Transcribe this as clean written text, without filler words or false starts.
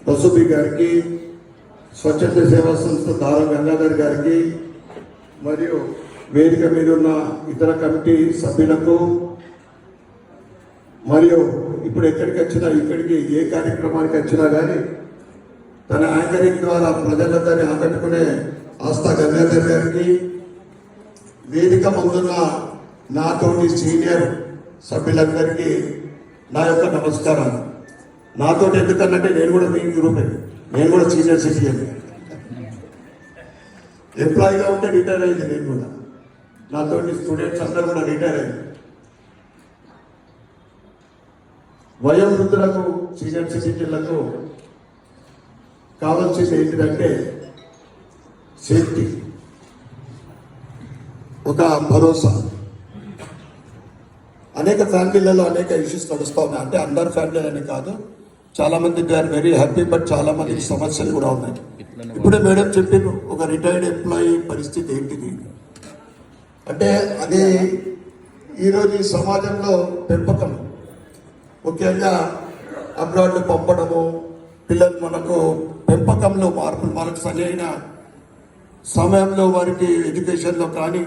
రసూబి గారికి, స్వచ్ఛంద సేవా సంస్థ దారా గంగాధర్ గారికి, మరియు వేదిక మీద ఉన్న ఇతర కమిటీ సభ్యులకు, మరియు ఇప్పుడు ఎక్కడికి వచ్చినా ఇక్కడికి ఏ కార్యక్రమానికి వచ్చినా కానీ తన యాంకరింగ్ ద్వారా ప్రజలందరినీ ఆకట్టుకునే ఆస్థా గంగాధర్ గారికి, వేదిక ముందున్న నాతోటి సీనియర్ సభ్యులందరికీ నా యొక్క నమస్కారాలు. నాతోటి ఎందుకన్నంటే నేను కూడా మీ గ్రూపే, నేను కూడా సీనియర్ సిటిజన్. ఎంప్లాయీగా ఉంటే రిటైర్ అయింది నేను కూడా. నాతోటి స్టూడెంట్స్ అందరూ కూడా రిటైర్ అయింది. వయోవృద్ధులకు, సీనియర్ సిటిజన్లకు కావాల్సింది ఏంటిదంటే సేఫ్టీ, ఒక భరోసా. అనేక ఫ్యామిలీలలో అనేక ఇష్యూస్ నడుస్తూ ఉన్నాయి. అంటే అందరు ఫ్యామిలీలని కాదు, చాలా మంది they are very happy, but చాలా మందికి సమస్యలు కూడా ఉన్నాయి. ఇప్పుడే మేడం చెప్పారు, ఒక రిటైర్డ్ ఎంప్లాయీ పరిస్థితి ఏంటిది అంటే అది ఈరోజు ఈ సమాజంలో పెంపకం, ముఖ్యంగా అబ్రాడ్ పంపడము, పిల్లలు మనకు పెంపకంలో మార్పులు, మనకు సరైన సమయంలో వారికి ఎడ్యుకేషన్లో కానీ